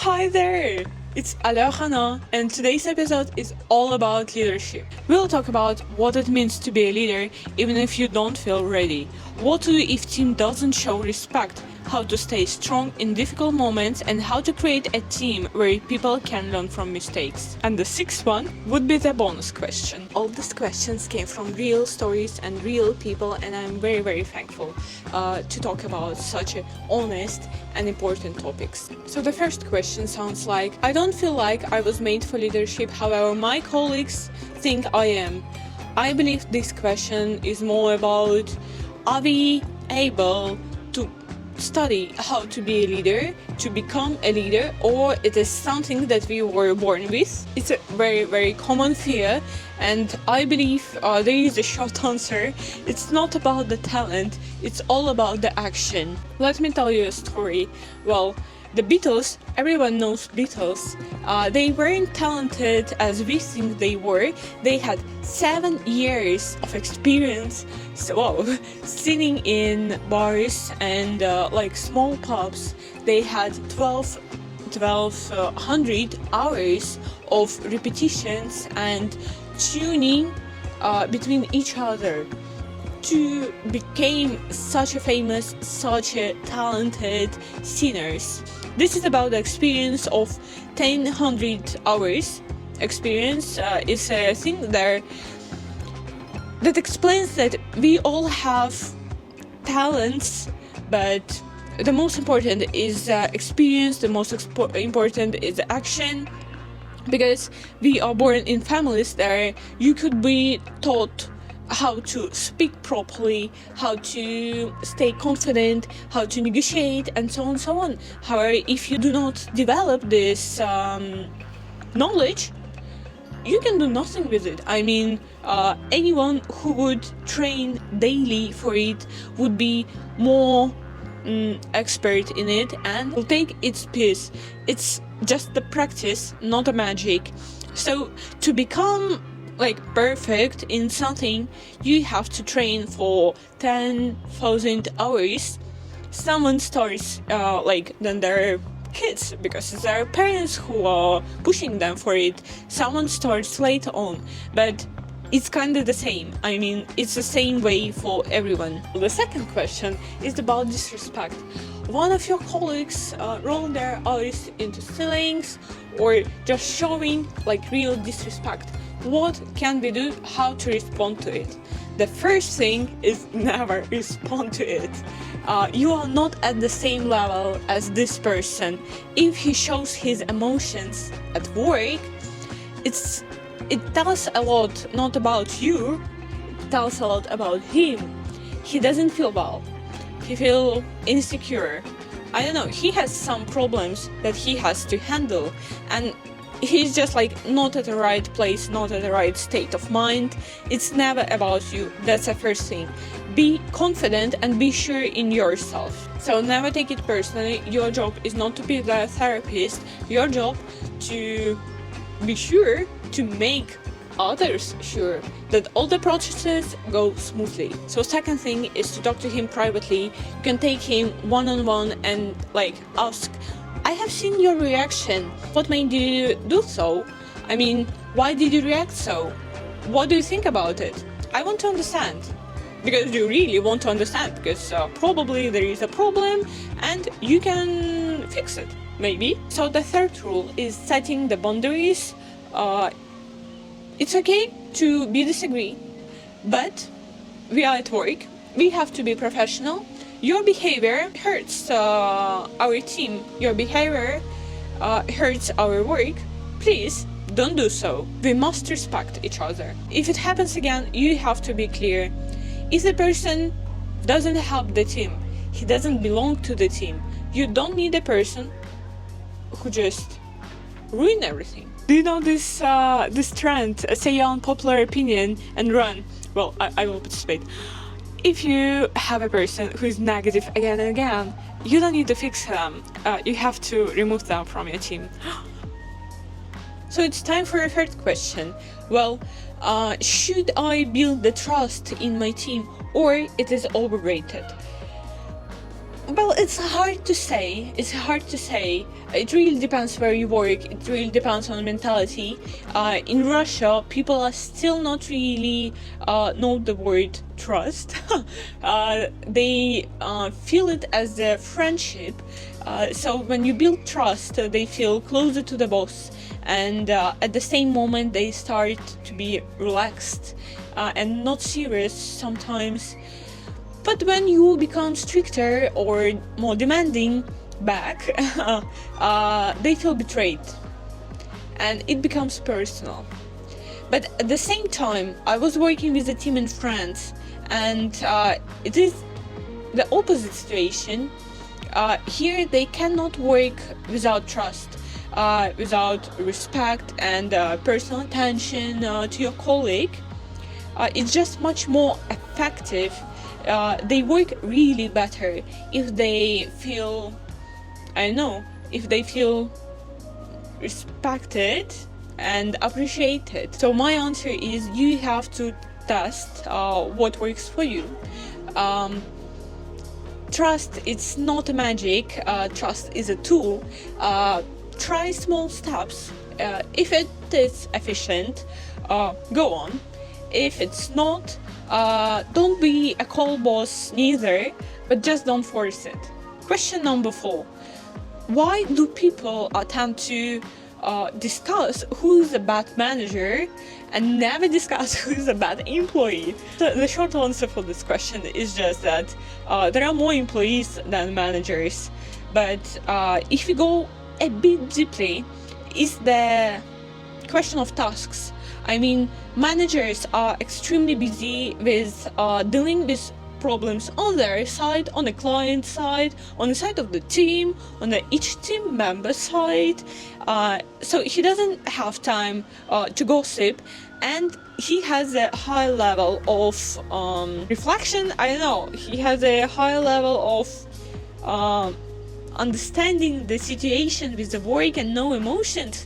Hi there! It's Alors Anna, and today's episode is all about leadership. We'll talk about what it means to be a leader even if you don't feel ready. What to do if team doesn't show respect, how to stay strong in difficult moments, and how to create a team where people can learn from mistakes. And the sixth one would be the bonus question. All these questions came from real stories and real people, and I'm very thankful to talk about such honest and important topics. So the first question sounds like, I don't feel like I was made for leadership, however my colleagues think I am. I believe this question is more about, are we able to study how to be a leader, to become a leader, or it is something that we were born with? It's a very common fear, and I believe there is a short answer. It's not about the talent, it's all about the action. Let me tell you a story. Well, the Beatles, everyone knows Beatles. They weren't talented as we think they were. They had 7 years of experience, sitting in bars and like small pubs. They had 1,200 hours of repetitions and tuning between each other to become such a famous, such a talented singers. This is about the experience of 1,000 hours. Experience is a thing there that explains that we all have talents, but the most important is experience, the most important is action, because we are born in families there. You could be taught how to speak properly, how to stay confident, how to negotiate, and so on. However, if you do not develop this knowledge, you can do nothing with it. I mean, anyone who would train daily for it would be more expert in it and will take its piece. It's just the practice, not a magic. So to become perfect in something, you have to train for 10,000 hours. Someone starts then their kids, because it's their parents who are pushing them for it. Someone starts later on, but it's kind of the same. I mean, it's the same way for everyone. The second question is about disrespect. One of your colleagues roll their eyes into ceilings or just showing real disrespect. What can we do? How to respond to it? The first thing is never respond to it. You are not at the same level as this person. If he shows his emotions at work, it tells a lot not about you, it tells a lot about him. He doesn't feel well. He feels insecure. I don't know, he has some problems that he has to handle, and he's just not at the right place, not at the right state of mind. It's never about you. That's the first thing. Be confident and be sure in yourself. So never take it personally. Your job is not to be the therapist. Your job to be sure to make others sure that all the processes go smoothly. So second thing is to talk to him privately. You can take him one-on-one and ask, I have seen your reaction. What made you do so? I mean, why did you react so? What do you think about it? I want to understand. Because you really want to understand, because probably there is a problem and you can fix it, maybe. So the third rule is setting the boundaries. It's okay to disagree, but we are at work. We have to be professional. Your behavior hurts our team. Your behavior hurts our work. Please don't do so. We must respect each other. If it happens again, you have to be clear. If the person doesn't help the team, he doesn't belong to the team, you don't need a person who just ruin everything. Do you know this trend? Say your unpopular opinion and run. Well, I will participate. If you have a person who is negative again and again, you don't need to fix them. You have to remove them from your team. So it's time for a third question. Well, should I build the trust in my team, or it is overrated? Well, it's hard to say. It's hard to say. It really depends where you work. It really depends on mentality. In Russia, people are still not really know the word trust. They feel it as a friendship. So when you build trust, they feel closer to the boss, and at the same moment they start to be relaxed and not serious sometimes. But when you become stricter or more demanding back, they feel betrayed, and it becomes personal. But at the same time, I was working with a team in France, and it is the opposite situation. Here they cannot work without trust, without respect and personal attention to your colleague. It's just much more effective. They work really better if they feel, I don't know, if they feel respected and appreciated. So my answer is you have to test what works for you. Trust, it's not a magic. Trust is a tool. Try small steps. If it is efficient, go on. If it's not, don't be a cold boss neither, but just don't force it. Question number 4. Why do people tend to discuss who's a bad manager and never discuss who's a bad employee? So the short answer for this question is just that there are more employees than managers. But if you go a bit deeply, it's the question of tasks. I mean, managers are extremely busy with dealing with problems on their side, on the client side, on the side of the team, on each team member side. So he doesn't have time to gossip, and he has a high level of reflection. I don't know. He has a high level of understanding the situation with the work and no emotions.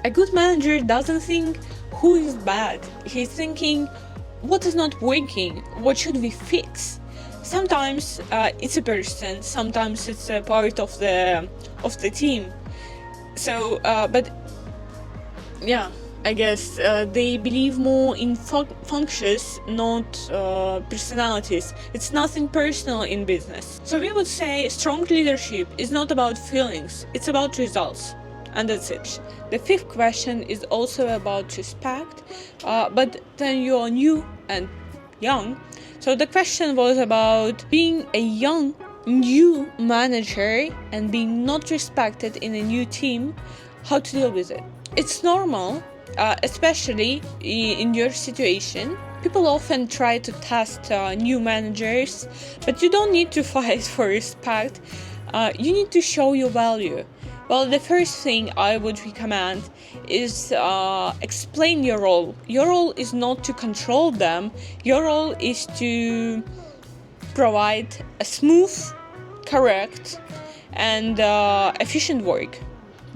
A good manager doesn't think who is bad. He's thinking what is not working, what should we fix. Sometimes it's a person, sometimes it's a part of the team. So, but yeah, I guess they believe more in functions, not personalities. It's nothing personal in business. So we would say strong leadership is not about feelings, it's about results. And that's it. The 5th question is also about respect, but then you're new and young. So the question was about being a young, new manager and being not respected in a new team, how to deal with it. It's normal, especially in your situation. People often try to test new managers, but you don't need to fight for respect. You need to show your value. Well, the first thing I would recommend is explain your role. Your role is not to control them. Your role is to provide a smooth, correct, and efficient work.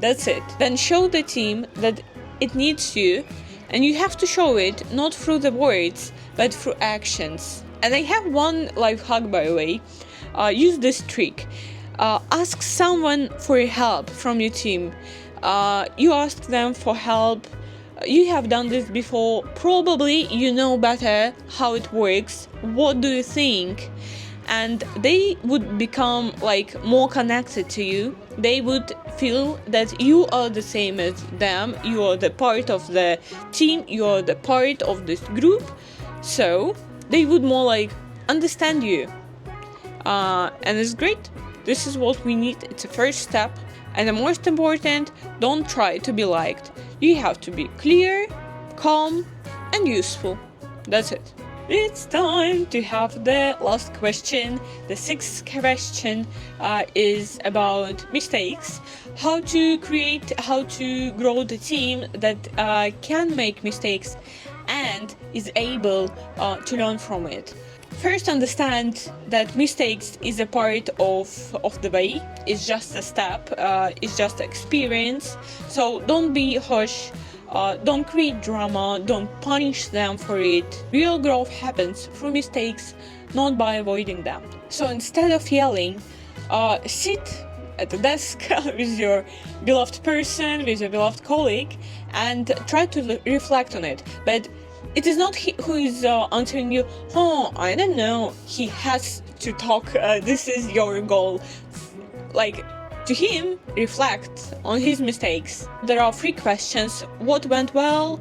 That's it. Then show the team that it needs you, and you have to show it not through the words, but through actions. And I have one life hack, by the way. Use this trick. Ask someone for help from your team. You ask them for help. You have done this before. Probably you know better how it works. What do you think? And they would become more connected to you. They would feel that you are the same as them. You are the part of the team. You are the part of this group. So they would more understand you. And it's great. This is what we need. It's a first step. And the most important, don't try to be liked. You have to be clear, calm, and useful. That's it. It's time to have the last question. The 6th question is about mistakes. How to grow the team that can make mistakes and is able to learn from it. First, understand that mistakes is a part of the way. It's just a step. It's just experience. So don't be harsh. Don't create drama. Don't punish them for it. Real growth happens through mistakes, not by avoiding them. So instead of yelling, sit at the desk with your beloved person, with your beloved colleague, and try to reflect on it. But it is not he who is answering you, oh, I don't know, he has to talk, this is your goal. Like, to him, reflect on his mistakes. There are 3 questions. What went well?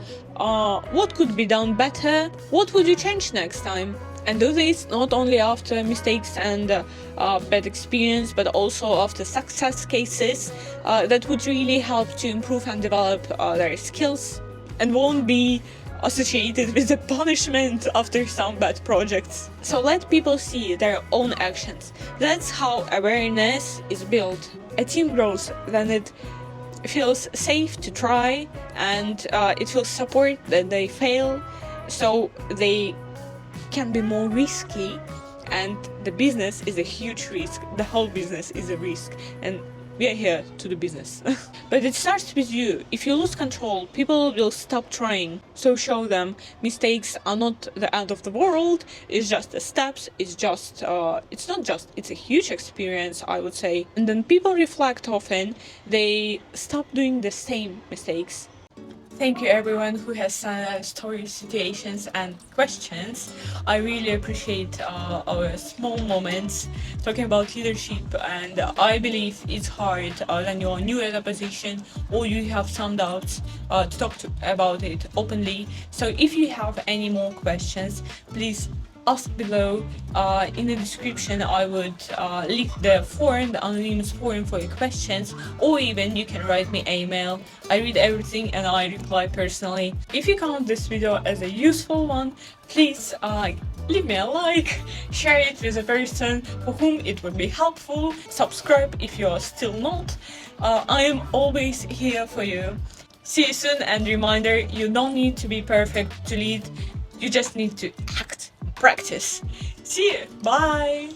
What could be done better? What would you change next time? And do this not only after mistakes and bad experience, but also after success cases that would really help to improve and develop their skills, and won't be associated with the punishment after some bad projects. So let people see their own actions. That's how awareness is built. A team grows when it feels safe to try, and it feels support that they fail, so they can be more risky, and the business is a huge risk. The whole business is a risk, and we are here to do business. But it starts with you. If you lose control, people will stop trying. So show them mistakes are not the end of the world. It's just the steps. It's a huge experience, I would say. And then people reflect often. They stop doing the same mistakes. Thank you everyone who has sent stories, situations and questions. I really appreciate our small moments talking about leadership, and I believe it's hard when you're new at a position or you have some doubts to talk about it openly. So if you have any more questions, please ask below. In the description I would link the form, the anonymous form for your questions, or even you can write me an email. I read everything and I reply personally. If you found this video as a useful one, please leave me a like, share it with a person for whom it would be helpful, subscribe if you are still not. I am always here for you. See you soon, and reminder, you don't need to be perfect to lead, you just need to act. Practice. See you. Bye.